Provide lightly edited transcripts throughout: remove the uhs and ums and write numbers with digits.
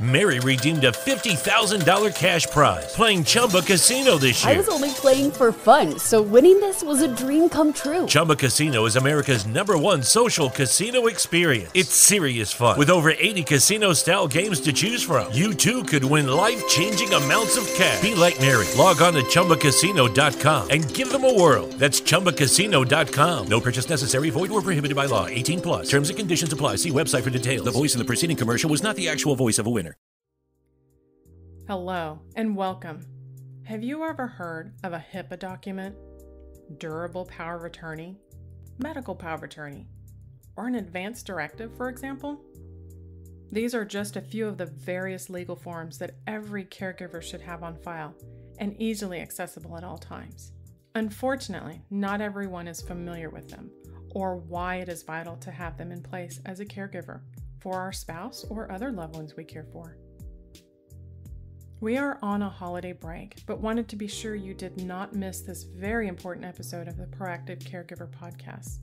Mary redeemed a $50,000 cash prize playing Chumba Casino this year. I was only playing for fun, so winning this was a dream come true. Chumba Casino is America's #1 social casino experience. It's serious fun. With over 80 casino-style games to choose from, you too could win life-changing amounts of cash. Be like Mary. Log on to ChumbaCasino.com and give them a whirl. That's ChumbaCasino.com. No purchase necessary. Void where prohibited by law. 18 plus. Terms and conditions apply. See website for details. The voice in the preceding commercial was not the actual voice of a winner. Hello and welcome. Have you ever heard of a HIPPA document, durable power of attorney, medical power of attorney, or an Advance Directive, for example? These are just a few of the various legal forms that every caregiver should have on file and easily accessible at all times. Unfortunately, not everyone is familiar with them or why it is vital to have them in place as a caregiver for our spouse or other loved ones we care for. We are on a holiday break, but wanted to be sure you did not miss this very important episode of the Proactive Caregiver Podcast.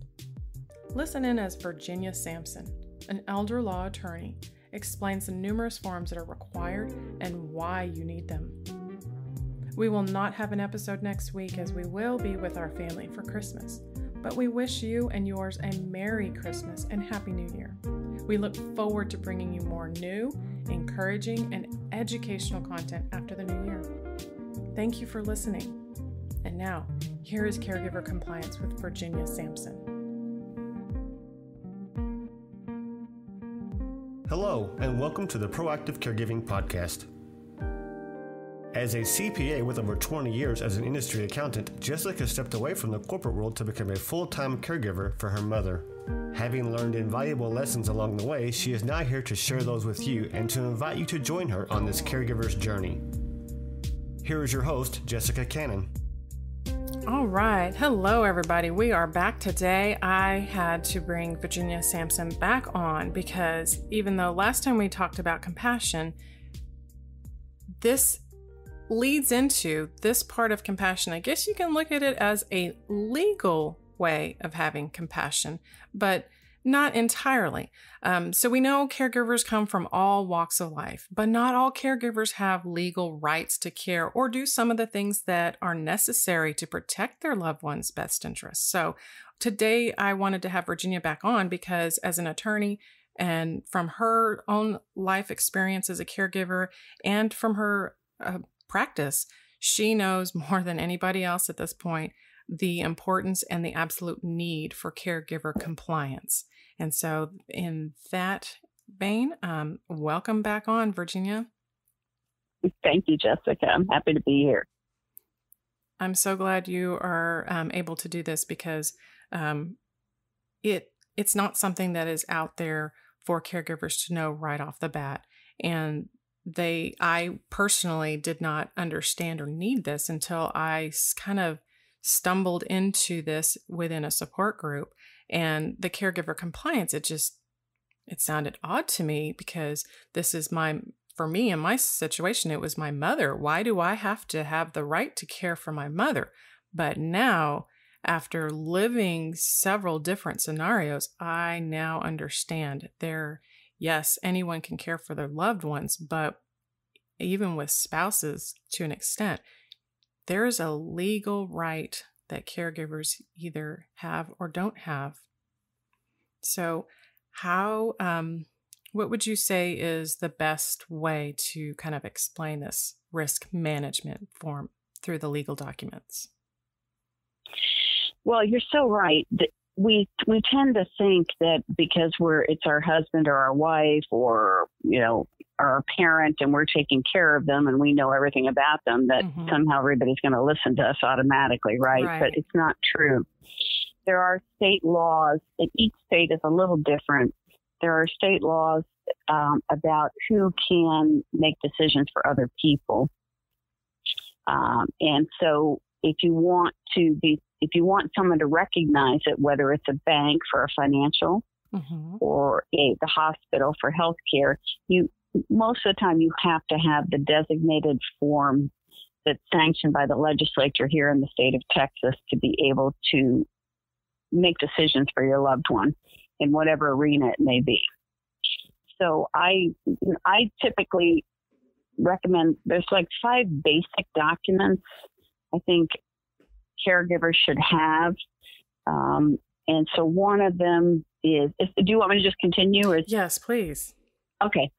Listen in as Virginia Sampson, an elder law attorney, explains the numerous forms that are required and why you need them. We will not have an episode next week as we will be with our family for Christmas, but we wish you and yours a Merry Christmas and Happy New Year. We look forward to bringing you more new, encouraging, and educational content after the new year. Thank you for listening. And now, here is Caregiver Compliance with Virginia Sampson. Hello, and welcome to the Proactive Caregiving Podcast. As a CPA with over 20 years as an industry accountant, Jessica stepped away from the corporate world to become a full-time caregiver for her mother. Having learned invaluable lessons along the way, she is now here to share those with you and to invite you to join her on this caregiver's journey. Here is your host, Jessica Cannon. All right. Hello, everybody. We are back today. I had to bring Virginia Sampson back on because even though last time we talked about compassion, this leads into this part of compassion. I guess you can look at it as a legal way of having compassion, but not entirely. So we know caregivers come from all walks of life, but not all caregivers have legal rights to care or do some of the things that are necessary to protect their loved one's best interests. So today I wanted to have Virginia back on because as an attorney and from her own life experience as a caregiver and from her practice, she knows more than anybody else at this point the importance and the absolute need for caregiver compliance. And so in that vein, welcome back on, Virginia. Thank you, Jessica. I'm happy to be here. I'm so glad you are able to do this because it's not something that is out there for caregivers to know right off the bat. And I personally did not understand or need this until I kind of stumbled into this within a support group. And the caregiver compliance, it sounded odd to me because this is for me in my situation, it was my mother. Why do I have to have the right to care for my mother? But now, after living several different scenarios, I now understand yes, anyone can care for their loved ones, but even with spouses to an extent, there is a legal right that caregivers either have or don't have. So what would you say is the best way to kind of explain this risk management form through the legal documents? Well, you're so right. We tend to think that because it's our husband or our wife or, our parent and we're taking care of them and we know everything about them, that somehow everybody's going to listen to us automatically, right? But it's not true. There are state laws, and each state is a little different. There are state laws about who can make decisions for other people. And so if you want someone to recognize it, whether it's a bank for a financial or the hospital for healthcare, most of the time you have to have the designated form that's sanctioned by the legislature here in the state of Texas to be able to make decisions for your loved one in whatever arena it may be. So I typically recommend, there's like 5 basic documents I think caregivers should have. And so one of them is, do you want me to just continue? Yes, please. Okay.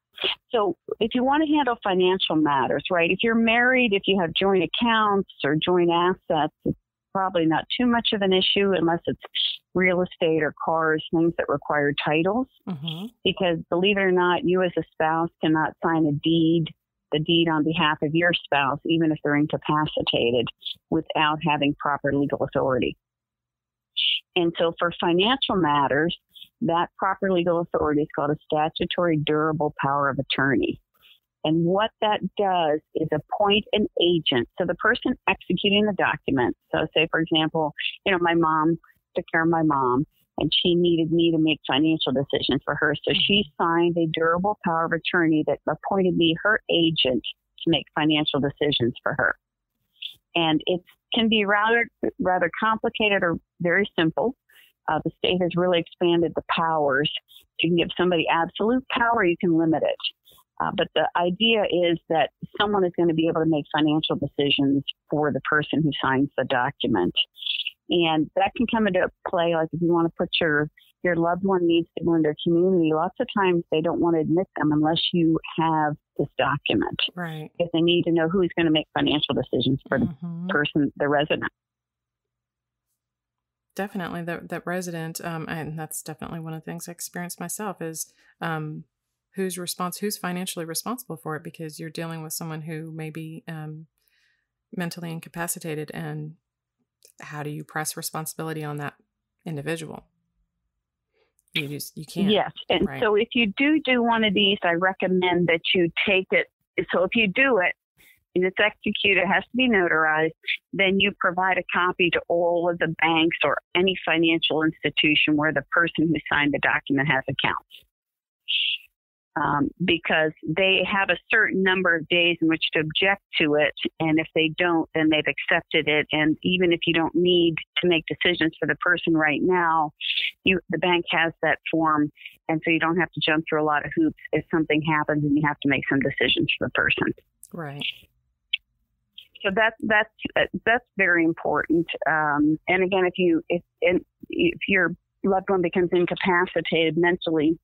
So if you want to handle financial matters, right, if you're married, if you have joint accounts or joint assets, it's probably not too much of an issue unless it's real estate or cars, things that require titles. Mm-hmm. Because believe it or not, you as a spouse cannot sign the deed on behalf of your spouse, even if they're incapacitated, without having proper legal authority. And so for financial matters, that proper legal authority is called a statutory durable power of attorney. And what that does is appoint an agent. So the person executing the document, so say, for example, my mom took care of my mom, and she needed me to make financial decisions for her. So she signed a durable power of attorney that appointed me her agent to make financial decisions for her. And it can be rather complicated or very simple. The state has really expanded the powers. You can give somebody absolute power, you can limit it. But the idea is that someone is going to be able to make financial decisions for the person who signs the document. And that can come into play, like if you want to put your loved one needs to go into their community, lots of times they don't want to admit them unless you have this document. Right. Because they need to know who's going to make financial decisions for the person, the resident. Definitely, that resident, and that's definitely one of the things I experienced myself is who's financially responsible for it, because you're dealing with someone who may be mentally incapacitated, and how do you press responsibility on that individual? You can't. Yes, and right. So if you do one of these, I recommend that you take it. So if you do it, and it's executed, it has to be notarized, then you provide a copy to all of the banks or any financial institution where the person who signed the document has accounts. Because they have a certain number of days in which to object to it. And if they don't, then they've accepted it. And even if you don't need to make decisions for the person right now, the bank has that form. And so you don't have to jump through a lot of hoops if something happens and you have to make some decisions for the person. Right. So that's very important. And again, if your loved one becomes incapacitated mentally,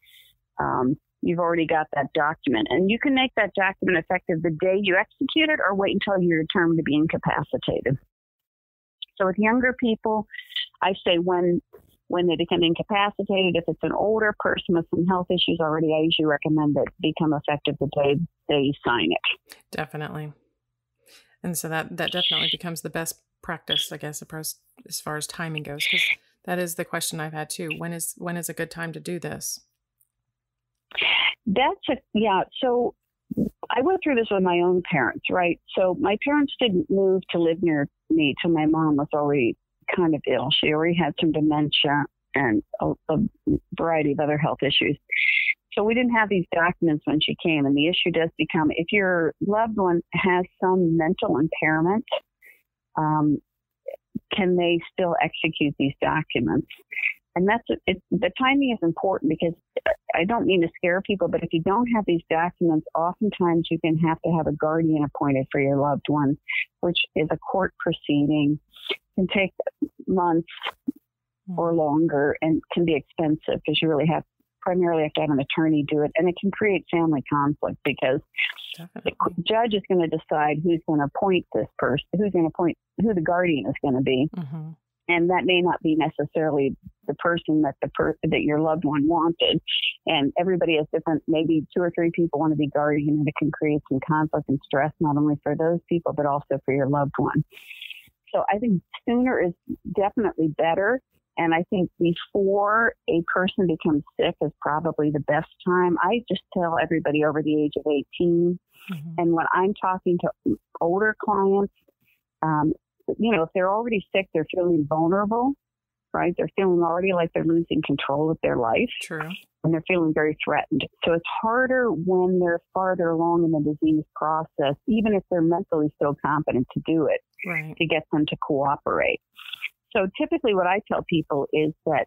you've already got that document, and you can make that document effective the day you execute it, or wait until you're determined to be incapacitated. So with younger people, I say when they become incapacitated, if it's an older person with some health issues already, I usually recommend that become effective the day they sign it. Definitely. And so that definitely becomes the best practice, I guess, as far as timing goes, because that is the question I've had too. When is a good time to do this? So I went through this with my own parents, right? So my parents didn't move to live near me till my mom was already kind of ill. She already had some dementia and a variety of other health issues. So we didn't have these documents when she came. And the issue does become, if your loved one has some mental impairment, can they still execute these documents? And the timing is important, because I don't mean to scare people, but if you don't have these documents, oftentimes you can have to have a guardian appointed for your loved one, which is a court proceeding, can take months or longer, and can be expensive because you really primarily have to have an attorney do it. And it can create family conflict, because the judge is going to decide who's going to appoint this person, who the guardian is going to be. Mm-hmm. And that may not be necessarily the person that your loved one wanted. And everybody has different, maybe 2 or 3 people want to be guardian, and it can create some conflict and stress, not only for those people, but also for your loved one. So I think sooner is definitely better. And I think before a person becomes sick is probably the best time. I just tell everybody over the age of 18. Mm-hmm. And when I'm talking to older clients, if they're already sick, they're feeling vulnerable, right? They're feeling already like they're losing control of their life. True. And they're feeling very threatened. So it's harder when they're farther along in the disease process, even if they're mentally still competent to do it, right, to get them to cooperate. So typically what I tell people is that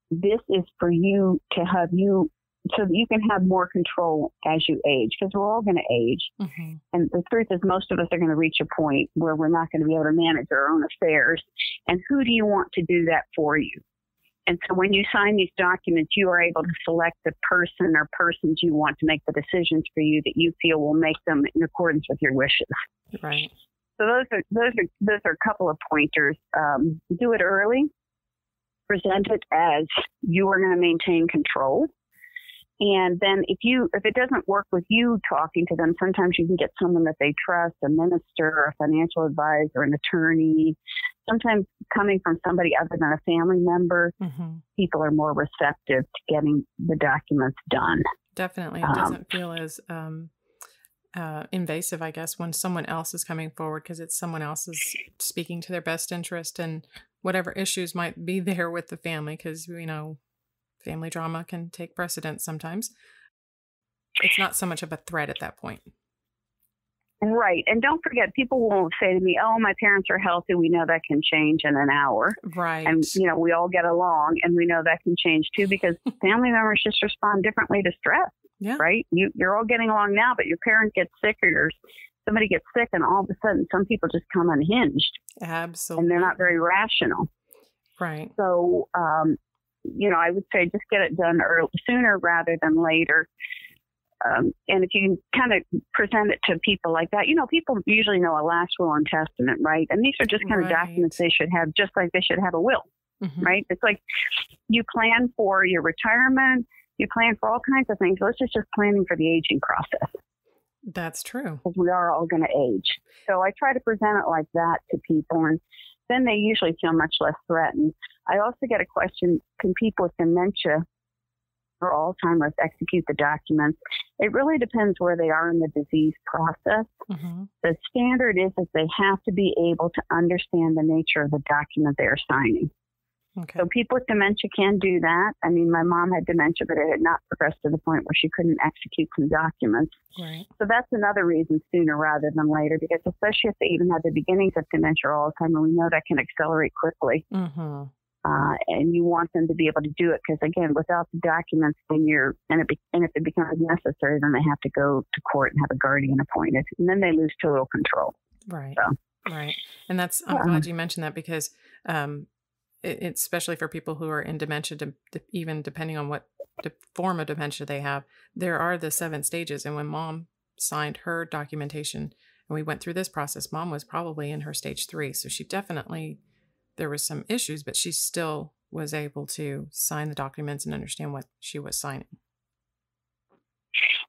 this is for you to have you so that you can have more control as you age, because we're all going to age. Mm-hmm. And the truth is most of us are going to reach a point where we're not going to be able to manage our own affairs. And who do you want to do that for you? And so when you sign these documents, you are able to select the person or persons you want to make the decisions for you that you feel will make them in accordance with your wishes. Right. So those are a couple of pointers. Do it early. Present it as you are going to maintain control. And then if it doesn't work with you talking to them, sometimes you can get someone that they trust, a minister, a financial advisor, an attorney. Sometimes coming from somebody other than a family member, Mm-hmm. people are more receptive to getting the documents done. Definitely. It doesn't feel as invasive, I guess, when someone else is coming forward, because it's someone else is speaking to their best interest and whatever issues might be there with the family, because, family drama can take precedence sometimes. It's not so much of a threat at that point. Right. And don't forget, people won't say to me, oh, my parents are healthy. We know that can change in an hour. Right. And, we all get along, and we know that can change too, because family members just respond differently to stress. Yeah. Right. You're all getting along now, but your parent gets sick or somebody gets sick, and all of a sudden some people just come unhinged. Absolutely. And they're not very rational. Right. So, I would say just get it done sooner rather than later. And if you can kind of present it to people like that, people usually know a last will and testament, right? And these are just kind of documents they should have, just like they should have a will, Mm-hmm. right? It's like you plan for your retirement, you plan for all kinds of things. This is just planning for the aging process. That's true. Because we are all going to age. So I try to present it like that to people, and then they usually feel much less threatened. I also get a question, can people with dementia or Alzheimer's execute the documents? It really depends where they are in the disease process. Mm-hmm. The standard is that they have to be able to understand the nature of the document they are signing. Okay. So people with dementia can do that. I mean, my mom had dementia, but it had not progressed to the point where she couldn't execute some documents. Right. So that's another reason sooner rather than later, because especially if they even have the beginnings of dementia or Alzheimer's, we know that can accelerate quickly. Mm-hmm. And you want them to be able to do it, because again, without the documents, then if it becomes necessary, then they have to go to court and have a guardian appointed, and then they lose total control. Right. So. Right. And I'm glad you mentioned that, because it's especially for people who are in dementia, even depending on what form of dementia they have, there are the 7 stages. And when Mom signed her documentation and we went through this process, Mom was probably in her stage 3. So she definitely, there was some issues, but she still was able to sign the documents and understand what she was signing.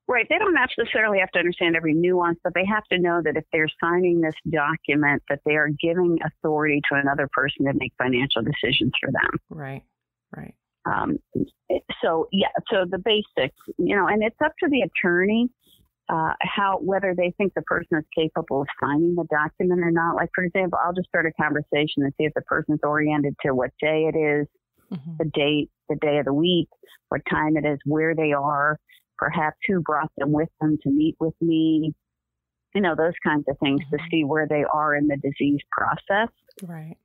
Right. They don't necessarily have to understand every nuance, but they have to know that if they're signing this document, that they are giving authority to another person to make financial decisions for them. Right. Right. So the basics, and it's up to the attorney whether they think the person is capable of signing the document or not. Like, for example, I'll just start a conversation and see if the person's oriented to what day it is, Mm-hmm. the day of the week, what time it is, where they are, perhaps who brought them with them to meet with me, those kinds of things, Mm-hmm. to see where they are in the disease process. Right.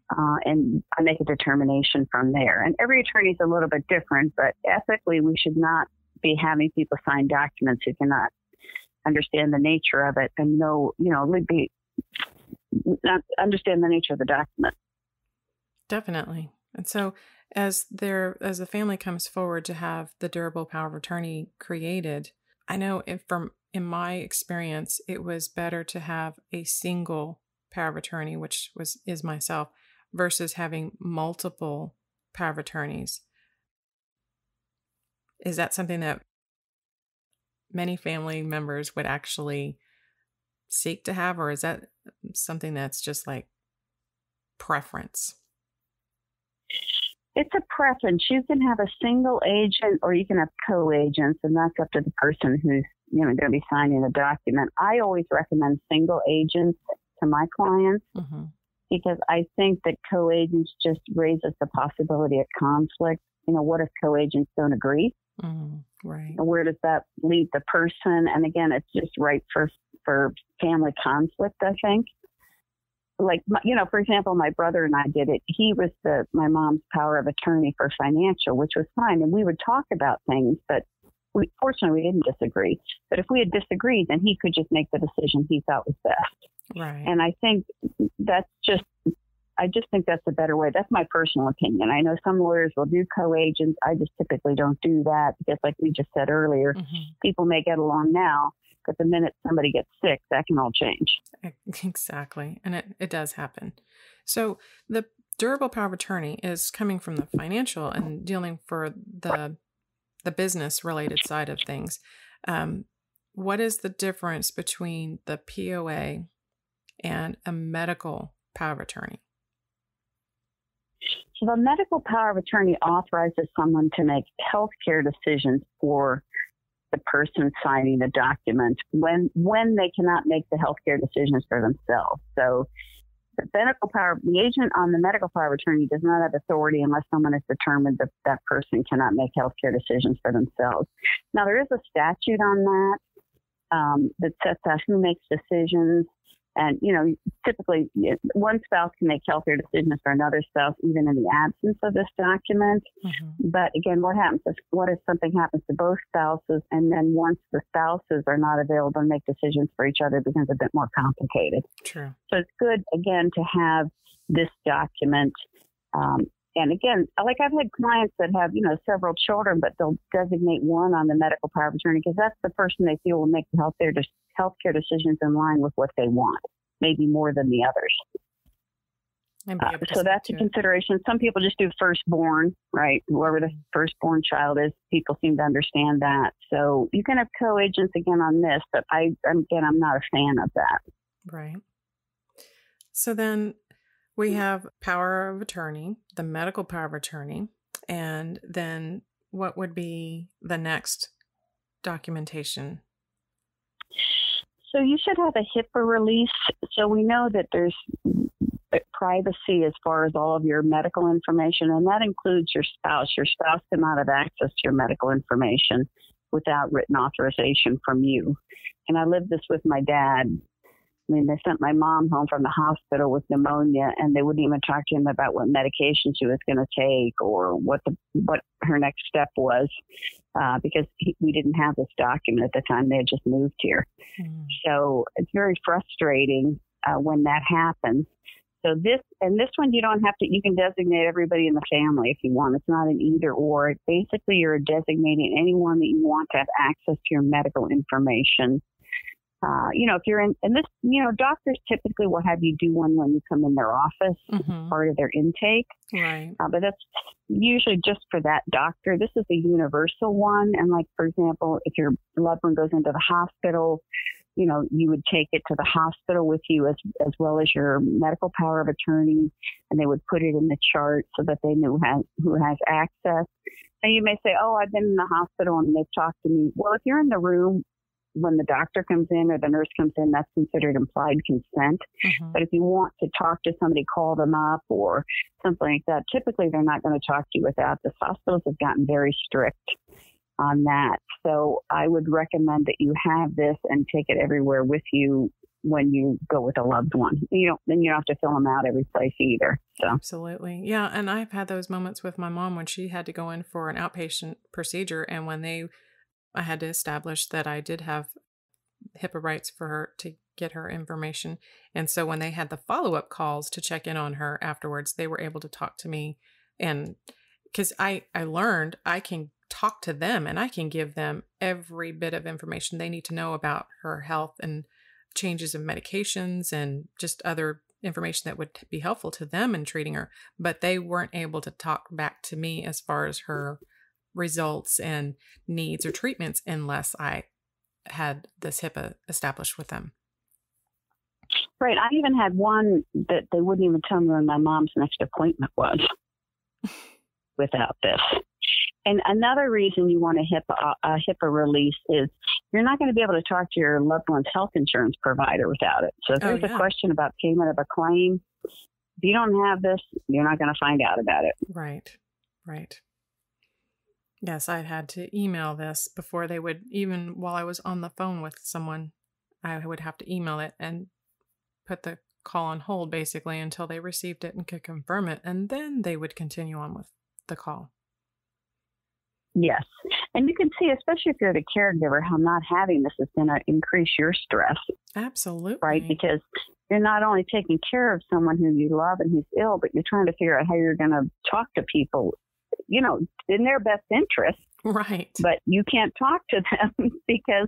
And I make a determination from there. And every attorney is a little bit different, but ethically, we should not be having people sign documents who cannot understand the nature of it and not understand the nature of the document. Definitely. And so as the family comes forward to have the durable power of attorney created, I know in my experience, it was better to have a single power of attorney, which is myself, versus having multiple power of attorneys. Is that something that many family members would actually seek to have, or is that something that's just like preference? It's a preference. You can have a single agent or you can have co-agents, and that's up to the person who's going to be signing the document. I always recommend single agents to my clients, Mm-hmm. because I think that co-agents just raises the possibility of conflict. What if co-agents don't agree? Mm-hmm. Right. And where does that leave the person? And again, it's just right for family conflict, I think. Like, for example, my brother and I did it. He was my mom's power of attorney for financial, which was fine. And we would talk about things, but fortunately, we didn't disagree. But if we had disagreed, then he could just make the decision he thought was best. Right. And I think I just think that's a better way. That's my personal opinion. I know some lawyers will do co-agents. I just typically don't do that because, like we just said earlier, people may get along now, but the minute somebody gets sick, that can all change. Exactly. And it does happen. So the durable power of attorney is coming from the financial and dealing for the business related side of things. What is the difference between the POA and a medical power of attorney? So the medical power of attorney authorizes someone to make healthcare decisions for the person signing the document when they cannot make the healthcare decisions for themselves. So the agent on the medical power of attorney does not have authority unless someone has determined that that person cannot make healthcare decisions for themselves. Now, there is a statute on that sets out who makes decisions. And, typically one spouse can make healthcare decisions for another spouse, even in the absence of this document. But again, what if something happens to both spouses, and then once the spouses are not available to make decisions for each other, it becomes a bit more complicated. True. So it's good, again, to have this document. And again, like I've had clients that have, several children, but they'll designate one on the medical power of attorney because that's the person they feel will make the healthcare decisions in line with what they want, maybe more than the others. So that's a consideration. Some people just do firstborn, right? Whoever the firstborn child is, people seem to understand that. So you can have co-agents again on this, but I'm not a fan of that. Right. So then we have power of attorney, the medical power of attorney, and then what would be the next documentation? So you should have a HIPAA release. So we know that there's privacy as far as all of your medical information, and that includes your spouse. Your spouse cannot have access to your medical information without written authorization from you. And I lived this with my dad. I mean, they sent my mom home from the hospital with pneumonia, and they wouldn't even talk to him about what medication she was going to take or what her next step was, because we didn't have this document at the time. They had just moved here. So it's very frustrating when that happens. So this one, you can designate everybody in the family if you want. It's not an either or. Basically, you're designating anyone that you want to have access to your medical information. If you're in this, doctors typically will have you do one when you come in their office, part of their intake. Right. But that's usually just for that doctor. This is a universal one. And like, for example, if your loved one goes into the hospital, you would take it to the hospital with you as well as your medical power of attorney, and they would put it in the chart so that they knew who has access. And you may say, oh, I've been in the hospital and they've talked to me. Well, if you're in the room when the doctor comes in or the nurse comes in, that's considered implied consent. But if you want to talk to somebody, call them up or something like that, typically they're not going to talk to you without this. Hospitals have gotten very strict on that. So I would recommend that you have this and take it everywhere with you when you go with a loved one. Then you don't have to fill them out every place either. So. Absolutely. Yeah. And I've had those moments with my mom when she had to go in for an outpatient procedure, and when I had to establish that I did have HIPAA rights for her to get her information. And so when they had the follow-up calls to check in on her afterwards, they were able to talk to me. And because I learned I can talk to them and I can give them every bit of information they need to know about her health and changes of medications and just other information that would be helpful to them in treating her. But they weren't able to talk back to me as far as her results and needs or treatments unless I had this HIPAA established with them. Right. I even had one that they wouldn't even tell me when my mom's next appointment was without this. And another reason you want a HIPAA release is you're not going to be able to talk to your loved one's health insurance provider without it. So if there's a question about payment of a claim, if you don't have this, you're not going to find out about it. Right. Yes, I had to email this before they would, even while I was on the phone with someone, I would have to email it and put the call on hold basically until they received it and could confirm it. And then they would continue on with the call. Yes. And you can see, especially if you're the caregiver, how not having this is going to increase your stress. Absolutely. Right? Because you're not only taking care of someone who you love and who's ill, but you're trying to figure out how you're going to talk to people, in their best interest. Right. But you can't talk to them because,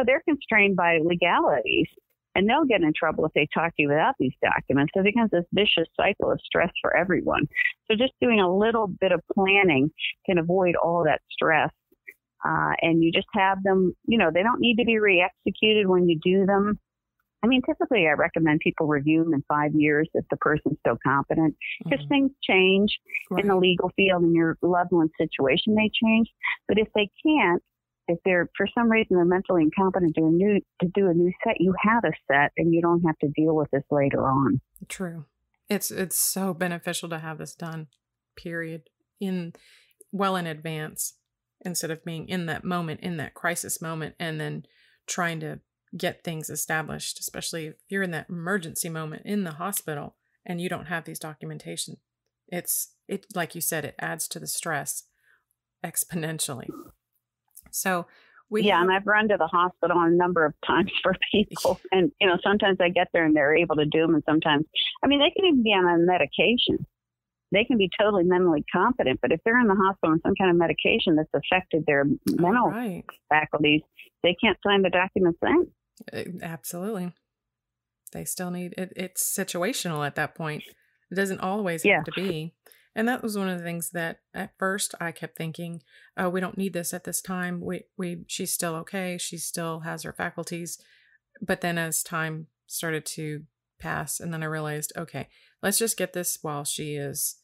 they're constrained by legalities. And they'll get in trouble if they talk to you without these documents. So it becomes this vicious cycle of stress for everyone. So just doing a little bit of planning can avoid all that stress. And you just have them, they don't need to be re-executed when you do them. I mean, typically I recommend people review them in 5 years if the person's still competent, because things change in the legal field and your loved one's situation may change. But if they can't, if they're, for some reason, they're mentally incompetent to do a new set, you have a set and you don't have to deal with this later on. True. It's so beneficial to have this done, period, well in advance, instead of being in that moment, in that crisis moment, and then trying to get things established, especially if you're in that emergency moment in the hospital and you don't have these documentation. It, like you said, it adds to the stress exponentially. So and I've run to the hospital a number of times for people, and sometimes I get there and they're able to do them, and sometimes, they can even be on a medication. They can be totally mentally competent, but if they're in the hospital on some kind of medication that's affected their mental faculties, they can't sign the documents then. Absolutely, they still need it. It's situational at that point. It doesn't always have to be. And that was one of the things that at first I kept thinking, oh, we don't need this at this time. She's still okay. She still has her faculties. But then as time started to pass, and then I realized, okay, let's just get this while she has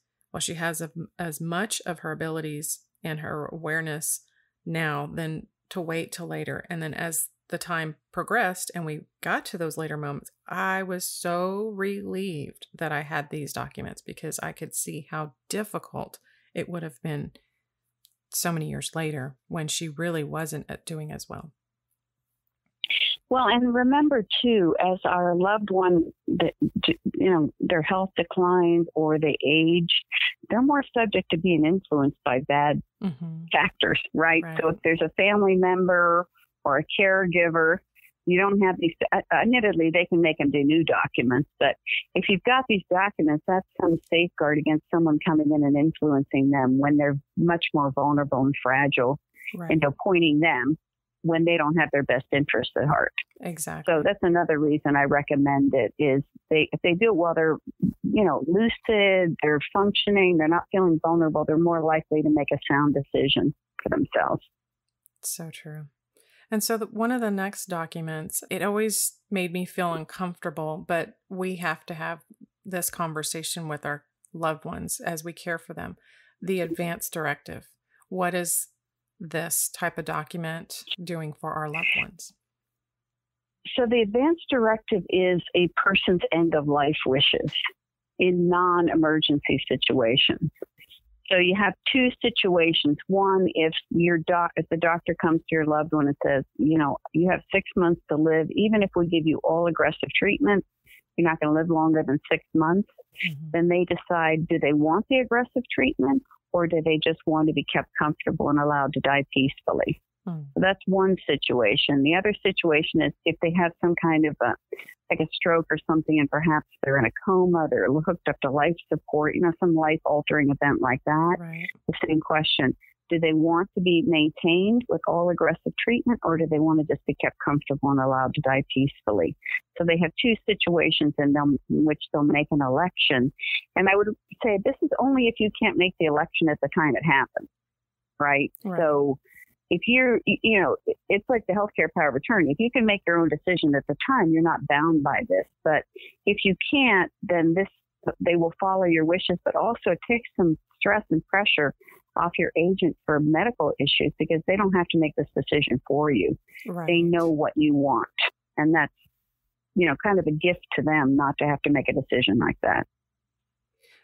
as much of her abilities and her awareness now than to wait till later. And then as the time progressed and we got to those later moments, I was so relieved that I had these documents, because I could see how difficult it would have been so many years later when she really wasn't doing as well. Well, and remember too, as our loved one, their health declines or they age, they're more subject to being influenced by bad factors, right? So if there's a family member or a caregiver, you don't have these, admittedly, they can make them do new documents, but if you've got these documents, that's some safeguard against someone coming in and influencing them when they're much more vulnerable and fragile, and appointing them when they don't have their best interests at heart. Exactly. So that's another reason I recommend it, is if they do it while they're, lucid, they're functioning, they're not feeling vulnerable, they're more likely to make a sound decision for themselves. So true. And so one of the next documents, it always made me feel uncomfortable, but we have to have this conversation with our loved ones as we care for them. The Advance Directive. What is this type of document doing for our loved ones? So the Advance Directive is a person's end of life wishes in non-emergency situations. So you have two situations. One, if the doctor comes to your loved one and says, you have 6 months to live, even if we give you all aggressive treatment, you're not going to live longer than 6 months. Then they decide, do they want the aggressive treatment, or do they just want to be kept comfortable and allowed to die peacefully? So that's one situation. The other situation is if they have some kind of like a stroke or something, and perhaps they're in a coma, they're hooked up to life support, some life-altering event like that. The same question. Do they want to be maintained with all aggressive treatment, or do they want to just be kept comfortable and allowed to die peacefully? So they have two situations in which they'll make an election. And I would say this is only if you can't make the election at the time it happens, right? So if it's like the healthcare power of attorney. If you can make your own decision at the time, you're not bound by this. But if you can't, then they will follow your wishes, but also it takes some stress and pressure off your agent for medical issues, because they don't have to make this decision for you. They know what you want. And that's, kind of a gift to them not to have to make a decision like that.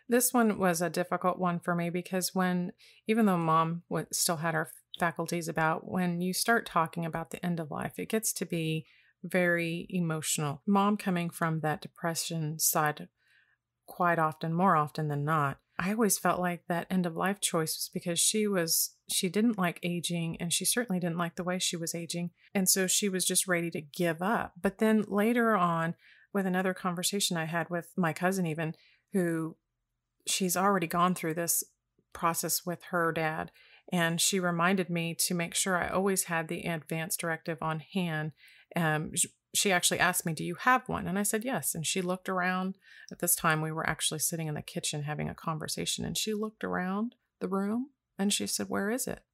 This one was a difficult one for me, because even though Mom still had her faculties about, when you start talking about the end of life, it gets to be very emotional. Mom coming from that depression side quite often, more often than not, I always felt like that end of life choice was because she didn't like aging, and she certainly didn't like the way she was aging. And so she was just ready to give up. But then later on, with another conversation I had with my cousin, even, who she's already gone through this process with her dad. And she reminded me to make sure I always had the Advance Directive on hand. She actually asked me, do you have one? And I said, yes. And she looked around. At this time, we were actually sitting in the kitchen having a conversation. And she looked around the room and she said, where is it?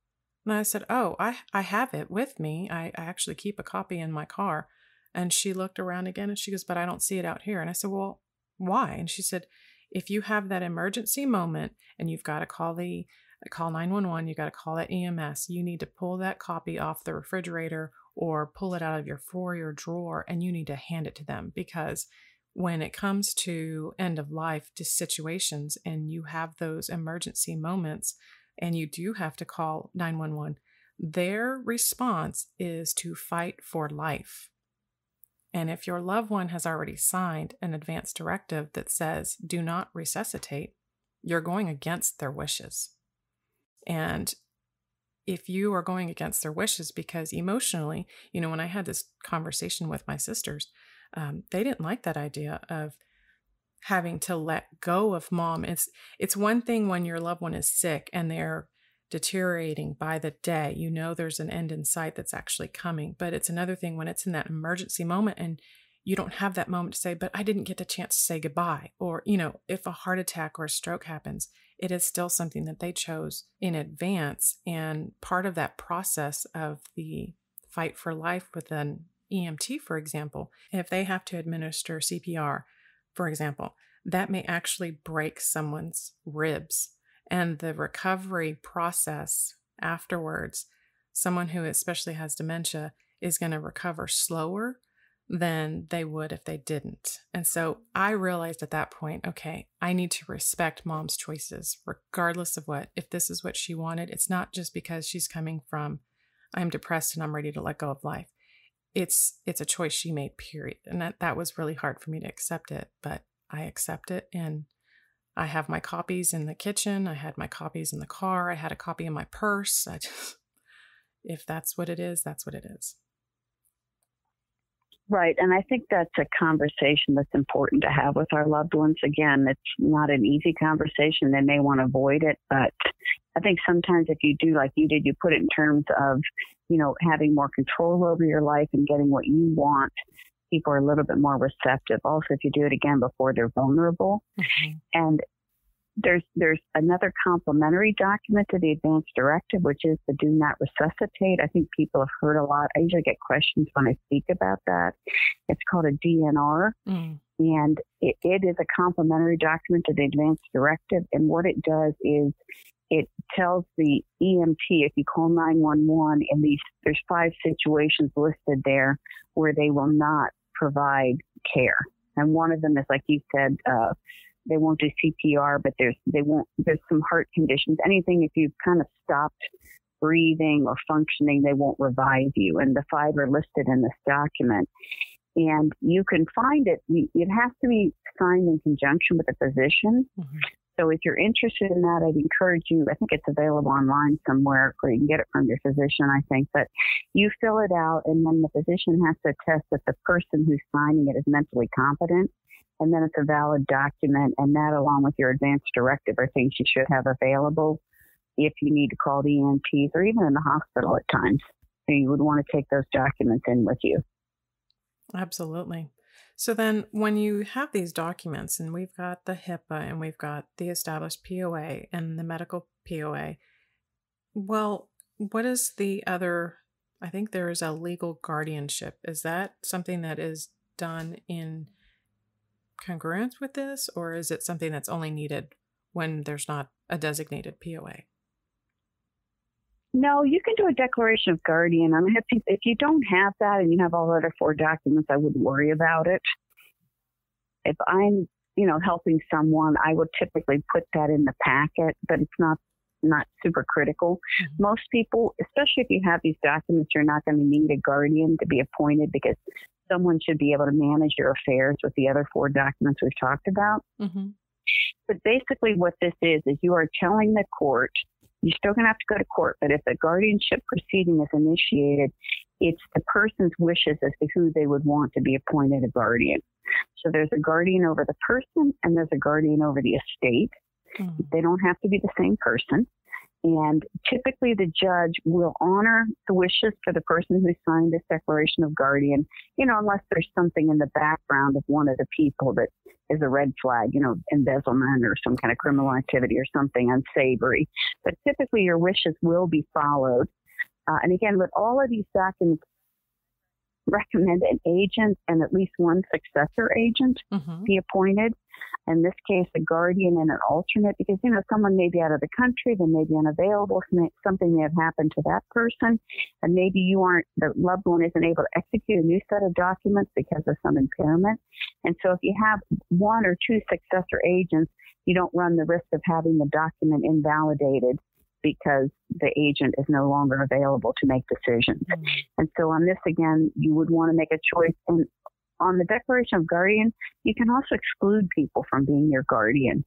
And I said, oh, I have it with me. I actually keep a copy in my car. And she looked around again and she goes, but I don't see it out here. And I said, well, why? And she said, if you have that emergency moment and you've got to call 911, you got to call that EMS, you need to pull that copy off the refrigerator or pull it out of your drawer, and you need to hand it to them. Because when it comes to end of life situations and you have those emergency moments and you do have to call 911, their response is to fight for life. And if your loved one has already signed an advance directive that says do not resuscitate, you're going against their wishes. And if you are going against their wishes, because emotionally, when I had this conversation with my sisters, they didn't like that idea of having to let go of mom. It's one thing when your loved one is sick and they're deteriorating by the day, there's an end in sight that's actually coming. But it's another thing when it's in that emergency moment and you don't have that moment to say, but I didn't get the chance to say goodbye. Or, if a heart attack or a stroke happens, it is still something that they chose in advance. And part of that process of the fight for life with an EMT, for example, if they have to administer CPR, for example, that may actually break someone's ribs. And the recovery process afterwards, someone who especially has dementia is going to recover slower than they would if they didn't. And so I realized at that point, okay, I need to respect mom's choices, regardless of if this is what she wanted. It's not just because she's coming from, I'm depressed and I'm ready to let go of life. It's a choice she made, period. And that was really hard for me to accept it, but I accept it. And I have my copies in the kitchen. I had my copies in the car. I had a copy in my purse. If that's what it is, that's what it is. Right. And I think that's a conversation that's important to have with our loved ones. Again, it's not an easy conversation. They may want to avoid it, but I think sometimes if you do like you did, you put it in terms of, having more control over your life and getting what you want, people are a little bit more receptive. Also, if you do it again before they're vulnerable. Mm-hmm. And there's another complementary document to the Advance Directive, which is the Do Not Resuscitate. I think people have heard a lot. I usually get questions when I speak about that. It's called a DNR, and it is a complementary document to the Advance Directive. And what it does is it tells the EMT, if you call 911, and there's 5 situations listed there where they will not provide care. And one of them is, like you said, they won't do CPR, but there's some heart conditions. Anything, if you've kind of stopped breathing or functioning, they won't revive you. And the 5 are listed in this document. And you can find it. It has to be signed in conjunction with a physician. Mm-hmm. So if you're interested in that, I'd encourage you, I think it's available online somewhere, or you can get it from your physician, I think. But you fill it out, and then the physician has to attest that the person who's signing it is mentally competent. And then it's a valid document, and that, along with your advance directive, are things you should have available if you need to call the EMTs or even in the hospital at times. So you would want to take those documents in with you. Absolutely. So then when you have these documents, and we've got the HIPPA and we've got the established POA and the medical POA, well, what is the other? I think there is a legal guardianship. Is that something that is done in congruence with this, or is it something that's only needed when there's not a designated POA? No, you can do a declaration of guardian. I mean, if you don't have that and you have all the other 4 documents, I wouldn't worry about it. If I'm, helping someone, I would typically put that in the packet, but it's not super critical. Mm-hmm. Most people, especially if you have these documents, you're not going to need a guardian to be appointed, because someone should be able to manage your affairs with the other 4 documents we've talked about. Mm-hmm. But basically what this is you are telling the court, you're still going to have to go to court, but if a guardianship proceeding is initiated, it's the person's wishes as to who they would want to be appointed a guardian. So there's a guardian over the person and there's a guardian over the estate. Mm-hmm. They don't have to be the same person. And typically the judge will honor the wishes for the person who signed this declaration of guardian, unless there's something in the background of one of the people that is a red flag, embezzlement or some kind of criminal activity or something unsavory. But typically your wishes will be followed. And again, with all of these documents, recommend an agent and at least one successor agent be appointed. In this case, a guardian and an alternate, because, someone may be out of the country, they may be unavailable, something may have happened to that person, and maybe the loved one isn't able to execute a new set of documents because of some impairment. And so if you have one or two successor agents, you don't run the risk of having the document invalidated because the agent is no longer available to make decisions. And so on this, again, you would want to make a choice. And on the declaration of guardian, you can also exclude people from being your guardian.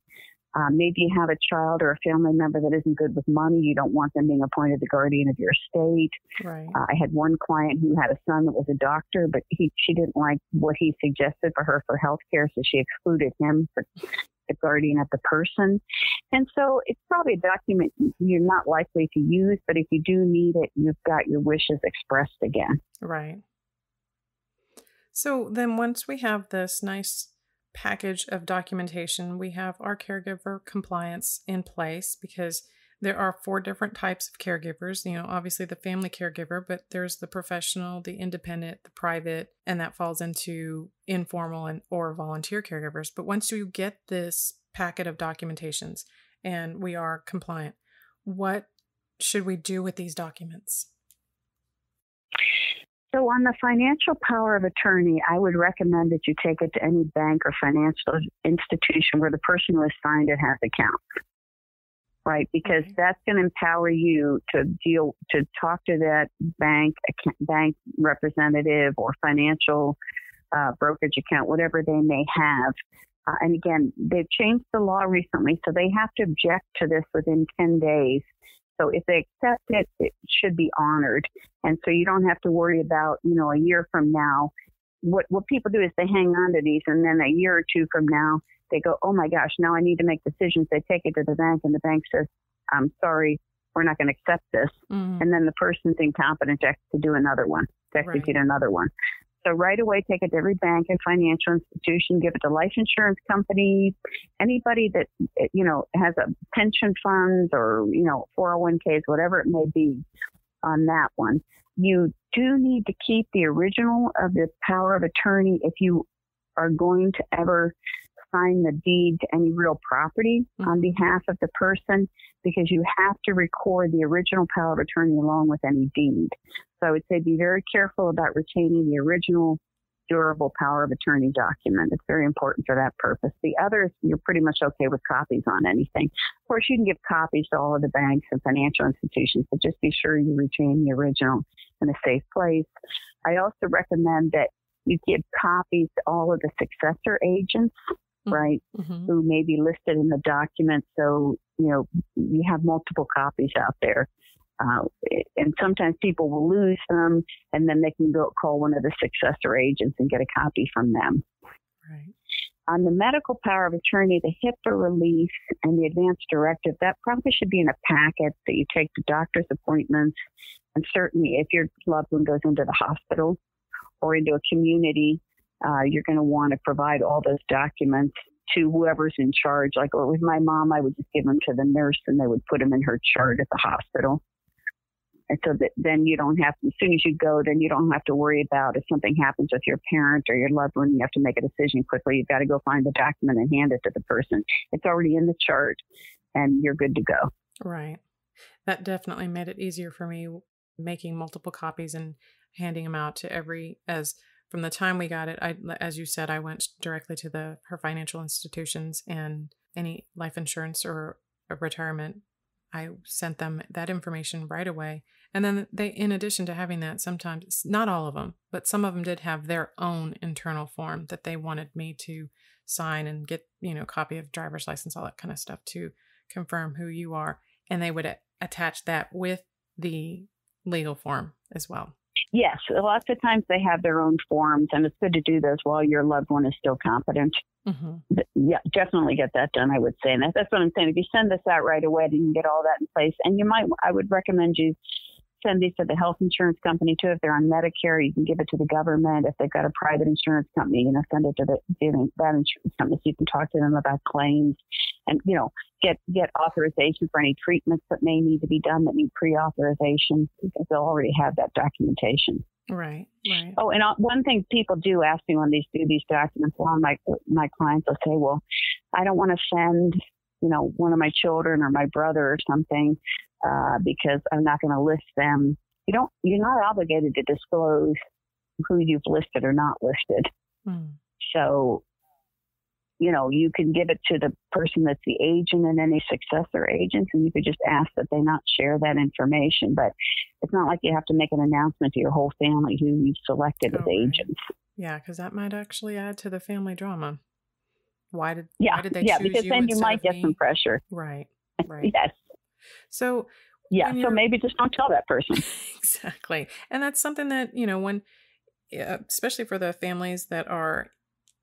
Maybe you have a child or a family member that isn't good with money. You don't want them being appointed the guardian of your estate. Right. I had one client who had a son that was a doctor, but she didn't like what he suggested for her for health care, so she excluded him for the guardian of the person. And so it's probably a document you're not likely to use, but if you do need it, you've got your wishes expressed again. Right. So then once we have this nice package of documentation, we have our caregiver compliance in place, because there are 4 different types of caregivers. Obviously the family caregiver, but there's the professional, the independent, the private, and that falls into informal or volunteer caregivers. But once you get this packet of documentations and we are compliant, what should we do with these documents? So on the financial power of attorney, I would recommend that you take it to any bank or financial institution where the person who has signed it has accounts. Right, because that's going to empower you to talk to that bank representative or financial brokerage account, whatever they may have. And again, they've changed the law recently, so they have to object to this within 10 days. So if they accept it, it should be honored. And so you don't have to worry about, a year from now. What people do is they hang on to these, and then a year or two from now, they go, oh my gosh, now I need to make decisions. They take it to the bank and the bank says, I'm sorry, we're not going to accept this. And then the person's incompetent to do another one, to execute another one. So right away, take it to every bank and financial institution, give it to life insurance companies, anybody that, has a pension funds or, 401ks, whatever it may be on that one. You do need to keep the original of the power of attorney if you are going to ever sign the deed to any real property on behalf of the person, because you have to record the original power of attorney along with any deed. So I would say be very careful about retaining the original durable power of attorney document. It's very important for that purpose. The others, you're pretty much okay with copies on anything. Of course, you can give copies to all of the banks and financial institutions, but just be sure you retain the original in a safe place. I also recommend that you give copies to all of the successor agents, right, who may be listed in the document. So, you have multiple copies out there. And sometimes people will lose them, and then they can go call one of the successor agents and get a copy from them. Right. On the medical power of attorney, the HIPPA release and the Advance Directive, that probably should be in a packet that you take to doctor's appointments. And certainly if your loved one goes into the hospital or into a community, you're going to want to provide all those documents to whoever's in charge. Like with my mom, I would just give them to the nurse and they would put them in her chart at the hospital. And so that then you don't have to, as soon as you go, then you don't have to worry about if something happens with your parent or your loved one, you have to make a decision quickly. You've got to go find the document and hand it to the person. It's already in the chart and you're good to go. Right. That definitely made it easier for me, making multiple copies and handing them out to as from the time we got it, as you said, I went directly to her financial institutions, and any life insurance or a retirement, I sent them that information right away. And then they, in addition to having that, sometimes, not all of them, but some of them did have their own internal form that they wanted me to sign and get, copy of driver's license, all that kind of stuff to confirm who you are. And they would attach that with the legal form as well. Yes, lots of times they have their own forms, and it's good to do those while your loved one is still competent. Mm-hmm. But yeah, definitely get that done, I would say. And that's what I'm saying. If you send this out right away, then you can get all that in place. And I would recommend you send these to the health insurance company too. If they're on Medicare, you can give it to the government. If they've got a private insurance company, send it to that insurance company so you can talk to them about claims and, get authorization for any treatments that may need to be done that need pre-authorization, because they'll already have that documentation. Right. Oh, and one thing people do ask me when they do these documents, a lot of my clients will say, well, I don't want to send, one of my children or my brother or something, because I'm not going to list them. You're not obligated to disclose who you've listed or not listed. Mm. So, you can give it to the person that's the agent and any successor agents, and you could just ask that they not share that information. But it's not like you have to make an announcement to your whole family who you've selected as agents. Yeah, because that might actually add to the family drama. Why did they choose you? Because then you might get some pressure. Right. Yes. So so maybe just don't tell that person. Exactly. And that's something that, when, especially for the families that are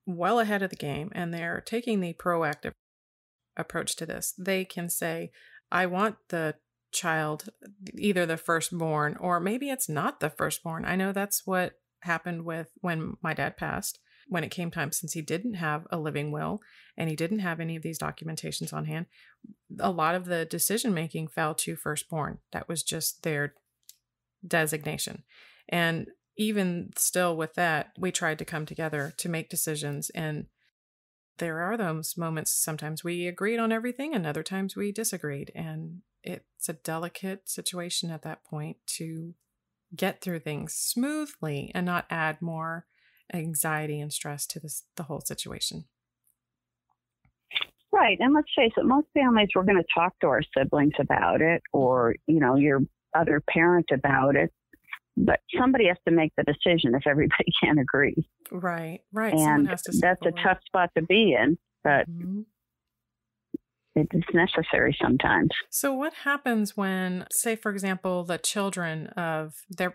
well ahead of the game and they're taking the proactive approach to this, they can say, I want the child, either the firstborn, or maybe it's not the firstborn. I know that's what happened with when my dad passed. When it came time, since he didn't have a living will and he didn't have any of these documentations on hand, a lot of the decision making fell to firstborn. That was just their designation. And even still with that, we tried to come together to make decisions. And there are those moments, sometimes we agreed on everything and other times we disagreed. And it's a delicate situation at that point to get through things smoothly and not add more anxiety and stress to the whole situation. Right. And let's face it, most families, we're going to talk to our siblings about it or, your other parent about it. But somebody has to make the decision if everybody can't agree. Right. And that's a tough spot to be in, but it's necessary sometimes. So what happens when, say, for example, the children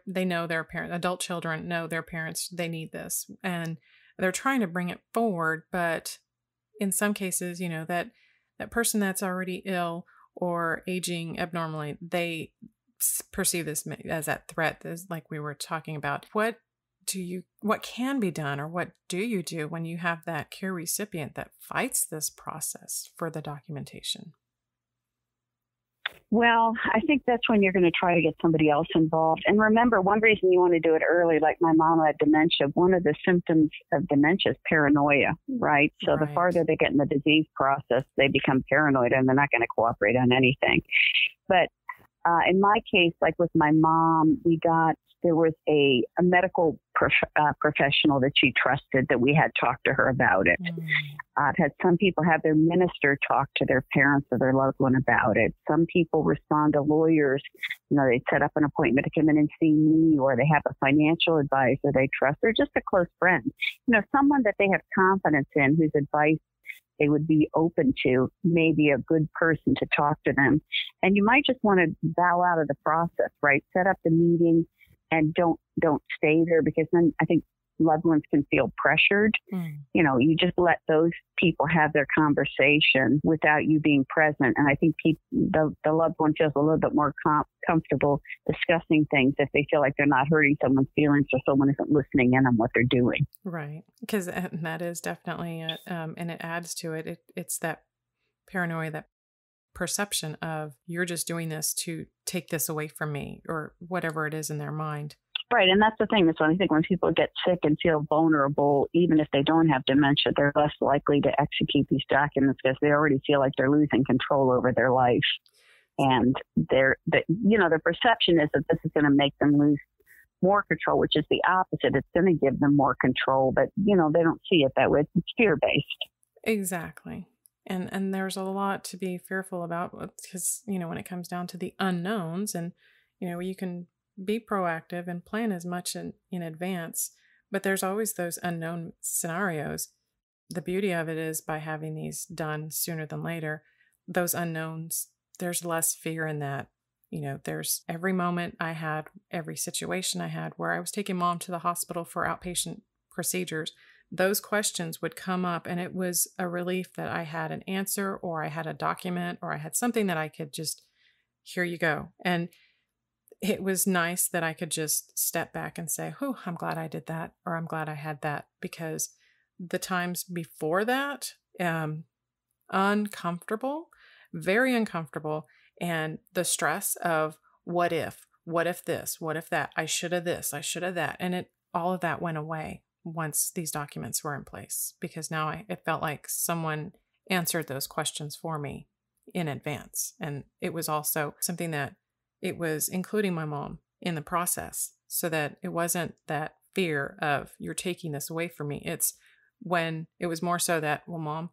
they know their parents, adult children know their parents, they need this, and they're trying to bring it forward, but in some cases, that person that's already ill or aging abnormally, they perceive this as that threat, as like we were talking about. What can be done, or what do you do when you have that care recipient that fights this process for the documentation? Well, I think that's when you're going to try to get somebody else involved. And remember, one reason you want to do it early, like my mom had dementia, one of the symptoms of dementia is paranoia, right? So the farther they get in the disease process, they become paranoid and they're not going to cooperate on anything. But in my case, like with my mom, there was a medical professional that she trusted that we had talked to her about it. I've had some people have their minister talk to their parents or their loved one about it. Some people respond to lawyers. They set up an appointment to come in and see me, or they have a financial advisor they trust, or just a close friend. Someone that they have confidence in, whose advice they would be open to, maybe a good person to talk to them. And you might just want to bow out of the process, right? Set up the meeting and don't stay there, because then I think loved ones can feel pressured. You just let those people have their conversation without you being present. And I think the loved one feels a little bit more comfortable discussing things if they feel like they're not hurting someone's feelings or someone isn't listening in on what they're doing. Right. Because that is definitely, and it adds to it. It's that paranoia, that perception of you're just doing this to take this away from me, or whatever it is in their mind. Right. And that's the thing. That's why I think when people get sick and feel vulnerable, even if they don't have dementia, they're less likely to execute these documents because they already feel like they're losing control over their life. And their perception is that this is going to make them lose more control, which is the opposite. It's going to give them more control, but, they don't see it that way. It's fear-based. Exactly. And there's a lot to be fearful about, because, when it comes down to the unknowns, and, You can be proactive and plan as much in advance, but there's always those unknown scenarios. The beauty of it is by having these done sooner than later, those unknowns, there's less fear in that. There's every moment I had, every situation I had where I was taking mom to the hospital for outpatient procedures, those questions would come up, and it was a relief that I had an answer, or I had a document, or I had something that I could just, here you go. And it was nice that I could just step back and say, oh, I'm glad I did that, or I'm glad I had that, because the times before that, uncomfortable, very uncomfortable. And the stress of what if this, what if that, I should have this, I should have that. And all of that went away once these documents were in place, because now it felt like someone answered those questions for me in advance. And it was also something that it was including my mom in the process, so that it wasn't that fear of you're taking this away from me. It's when it was more so that, well, Mom,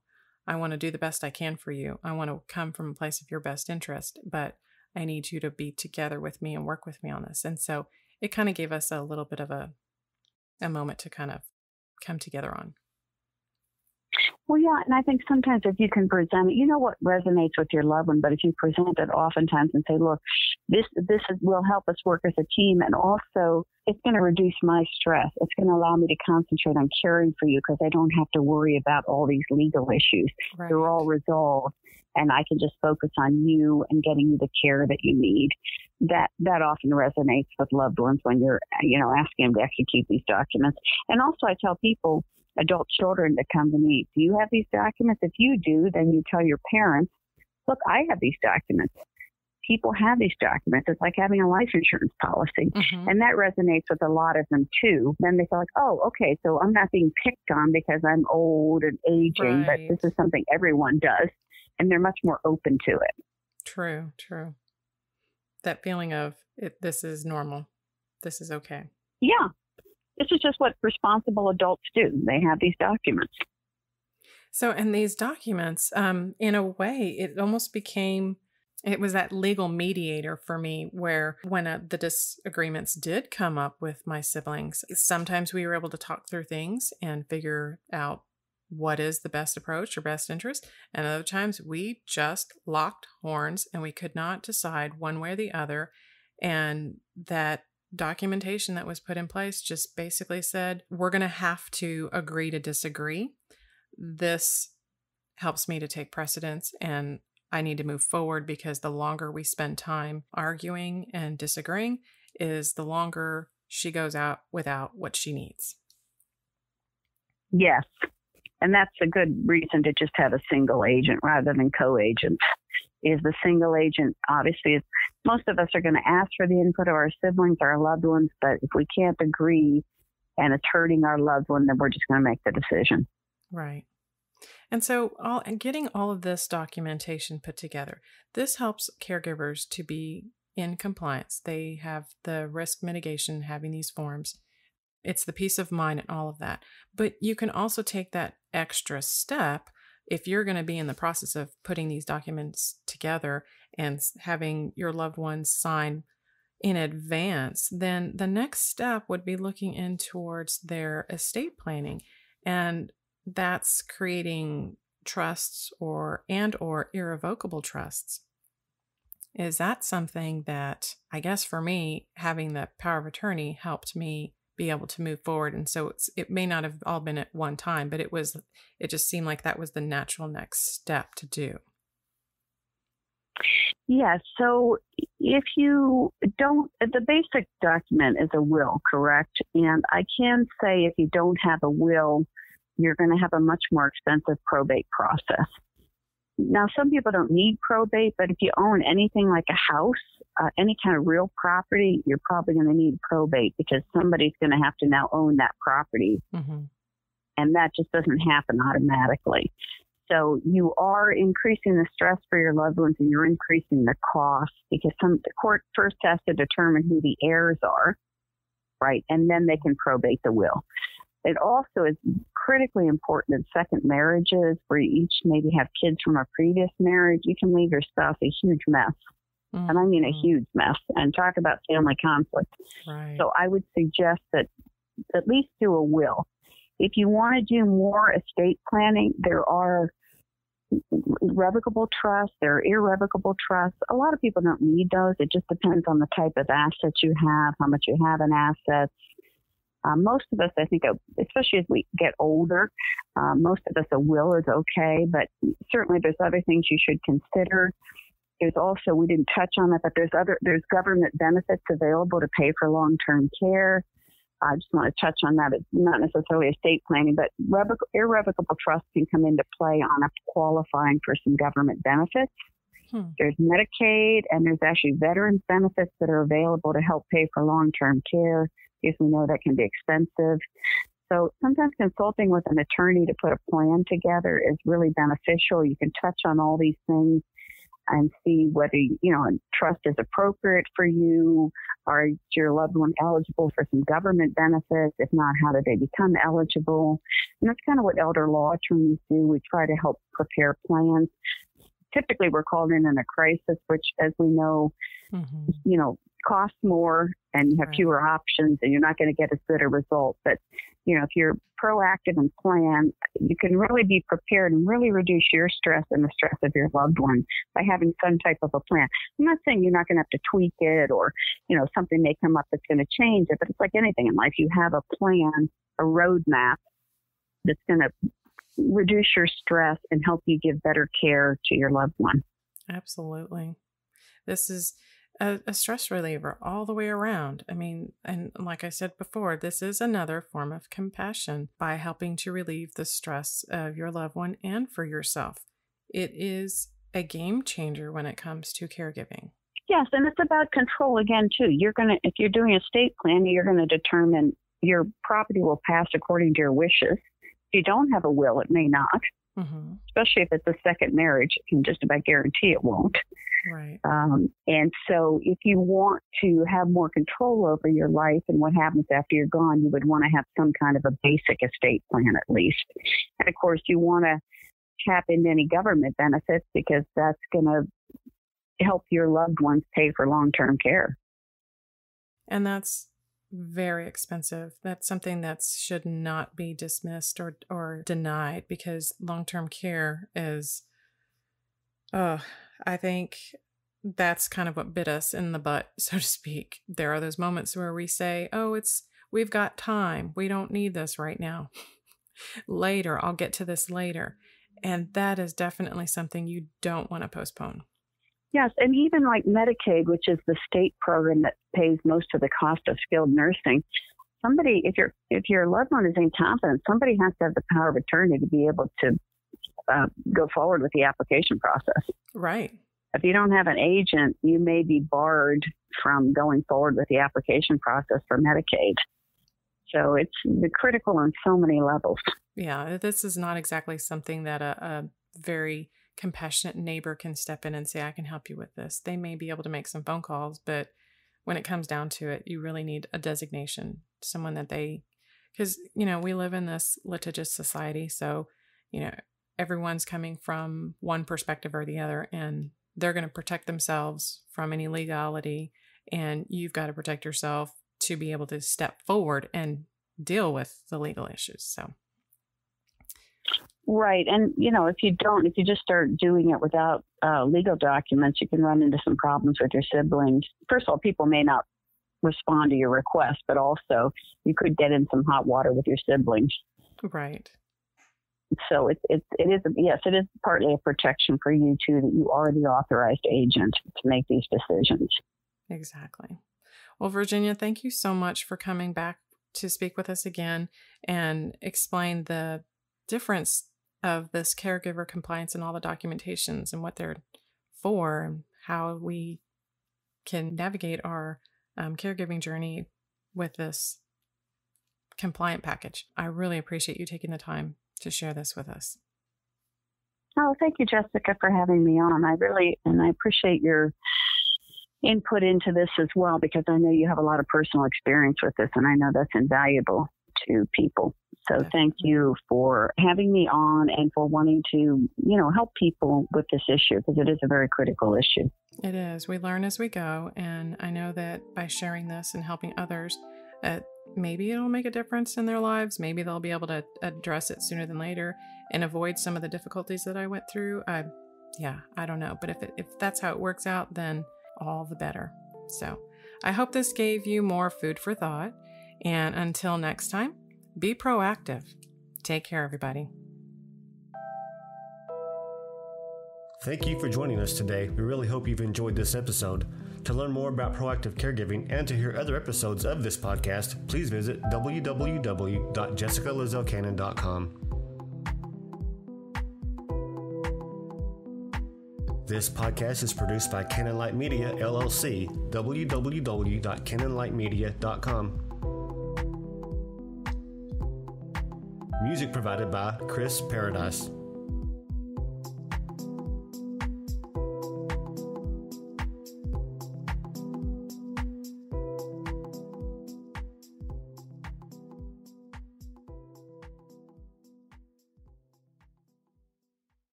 I want to do the best I can for you. I want to come from a place of your best interest, but I need you to be together with me and work with me on this. And so it kind of gave us a little bit of a moment to kind of come together on. Well, yeah, and I think sometimes if you can present it, what resonates with your loved one, but if you present it oftentimes and say, look, this will help us work as a team, and also it's going to reduce my stress. It's going to allow me to concentrate on caring for you because I don't have to worry about all these legal issues. Right. They're all resolved, and I can just focus on you and getting you the care that you need. That often resonates with loved ones when you're, asking them to execute these documents. And also I tell people, adult children that come to me, do you have these documents? If you do, then you tell your parents, look, I have these documents. People have these documents. It's like having a life insurance policy. Mm-hmm. And that resonates with a lot of them too. Then they feel like, oh, okay, so I'm not being picked on because I'm old and aging, right, but this is something everyone does. And they're much more open to it. True. That feeling of this is normal. This is okay. Yeah. This is just what responsible adults do. They have these documents. So, and these documents, in a way, it almost became, it was that legal mediator for me, where when the disagreements did come up with my siblings, sometimes we were able to talk through things and figure out what is the best approach or best interest. And other times we just locked horns and we could not decide one way or the other. And that documentation that was put in place just basically said, we're going to have to agree to disagree. This helps me to take precedence, and I need to move forward, because the longer we spend time arguing and disagreeing is the longer she goes out without what she needs. Yes. And that's a good reason to just have a single agent rather than co-agents. Is the single agent, obviously, most of us are going to ask for the input of our siblings, our loved ones, but if we can't agree and it's hurting our loved one, then we're just going to make the decision. Right. And so getting all of this documentation put together, this helps caregivers to be in compliance. They have the risk mitigation, having these forms. It's the peace of mind and all of that. But you can also take that extra step if you're going to be in the process of putting these documents together and having your loved ones sign in advance. Then the next step would be looking in towards their estate planning. And that's creating trusts or irrevocable trusts. Is that something that, I guess for me, having the power of attorney helped me be able to move forward? And so it may not have all been at one time, but it just seemed like that was the natural next step to do. Yeah. So if you don't, the basic document is a will, correct? And I can say if you don't have a will, you're going to have a much more expensive probate process. Now, some people don't need probate, but if you own anything like a house, any kind of real property, you're probably going to need probate, because somebody's going to have to now own that property. Mm-hmm. And that just doesn't happen automatically. So you are increasing the stress for your loved ones, and you're increasing the cost, because the court first has to determine who the heirs are, right? And then they can probate the will. It also is critically important in second marriages, where you each maybe have kids from a previous marriage. You can leave your spouse a huge mess And I mean a huge mess, and talk about family conflict. Right. So I would suggest that at least do a will. If you want to do more estate planning, there are revocable trusts, there are irrevocable trusts. A lot of people don't need those. It just depends on the type of assets you have, how much you have in assets. Most of us, I think, especially as we get older, most of us, a will is okay, but certainly there's other things you should consider. There's also, we didn't touch on it, but there's government benefits available to pay for long-term care. I just want to touch on that. It's not necessarily estate planning, but irrevocable trust can come into play on qualifying for some government benefits. There's Medicaid, and there's actually veterans benefits that are available to help pay for long-term care, because we know that can be expensive. So sometimes consulting with an attorney to put a plan together is really beneficial. You can touch on all these things and see whether, a trust is appropriate for you. Are your loved one eligible for some government benefits? If not, how do they become eligible? And that's kind of what elder law attorneys do. We try to help prepare plans. Typically, we're called in a crisis, which, as we know, costs more and you have fewer options, and you're not going to get as good a result. But, if you're proactive and plan, you can really be prepared and really reduce your stress and the stress of your loved one by having some type of a plan. I'm not saying you're not going to have to tweak it or, something may come up that's going to change it, but it's like anything in life. You have a plan, a roadmap that's going to reduce your stress and help you give better care to your loved one. Absolutely. This is a stress reliever all the way around. I mean, and like I said before, this is another form of compassion by helping to relieve the stress of your loved one and for yourself. It is a game changer when it comes to caregiving. Yes, and it's about control again, too. If you're doing a estate plan, you're going to determine your property will pass according to your wishes. If you don't have a will, it may not. Especially if it's a second marriage, you can just about guarantee it won't. Right. And so if you want to have more control over your life and what happens after you're gone, you would want to have some kind of a basic estate plan at least. And of course, you want to tap into any government benefits because that's going to help your loved ones pay for long-term care. And that's very expensive. That's something that should not be dismissed or denied, because long-term care is, I think that's kind of what bit us in the butt, so to speak. There are those moments where we say, we've got time. We don't need this right now. Later, I'll get to this later. And that is definitely something you don't want to postpone. Yes, and even like Medicaid, which is the state program that pays most of the cost of skilled nursing, if your loved one is incompetent, somebody has to have the power of attorney to be able to go forward with the application process. Right. If you don't have an agent, you may be barred from going forward with the application process for Medicaid. So it's critical on so many levels. Yeah, this is not exactly something that a very compassionate neighbor can step in and say, I can help you with this. They may be able to make some phone calls, but when it comes down to it, you really need a designation, someone that because, we live in this litigious society. So, everyone's coming from one perspective or the other, and they're going to protect themselves from any legality. And you've got to protect yourself to be able to step forward and deal with the legal issues. So. Right. And, if you just start doing it without legal documents, you can run into some problems with your siblings. First of all, people may not respond to your request, but also you could get in some hot water with your siblings. Right. So it is partly a protection for you too, that you are the authorized agent to make these decisions. Exactly. Well, Virginia, thank you so much for coming back to speak with us again and explain the difference of this caregiver compliance and all the documentations and what they're for and how we can navigate our caregiving journey with this compliant package. I really appreciate you taking the time to share this with us. Oh, thank you, Jessica, for having me on. I appreciate your input into this as well, because I know you have a lot of personal experience with this, and I know that's invaluable to people. So thank you for having me on and for wanting to, help people with this issue, because it is a very critical issue. It is. We learn as we go. And I know that by sharing this and helping others, maybe it'll make a difference in their lives. Maybe they'll be able to address it sooner than later and avoid some of the difficulties that I went through. I don't know. But if that's how it works out, then all the better. So I hope this gave you more food for thought. And until next time, be proactive. Take care, everybody. Thank you for joining us today. We really hope you've enjoyed this episode. To learn more about proactive caregiving and to hear other episodes of this podcast, please visit www.jessicalazelcannon.com. This podcast is produced by Cannon Light Media, LLC, www.cannonlightmedia.com. Music provided by Chris Paradise.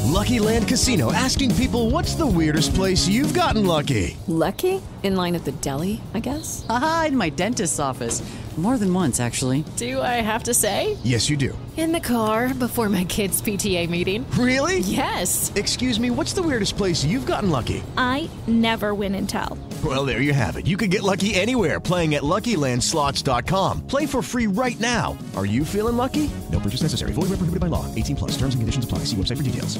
Lucky Land Casino, asking people, what's the weirdest place you've gotten lucky? Lucky? In line at the deli, I guess? Aha, in my dentist's office. More than once, actually. Do I have to say? Yes, you do. In the car before my kids' PTA meeting. Really? Yes. Excuse me, what's the weirdest place you've gotten lucky? I never win and tell. Well, there you have it. You can get lucky anywhere, playing at LuckyLandSlots.com. Play for free right now. Are you feeling lucky? No purchase necessary. Void where prohibited by law. 18+. Terms and conditions apply. See website for details.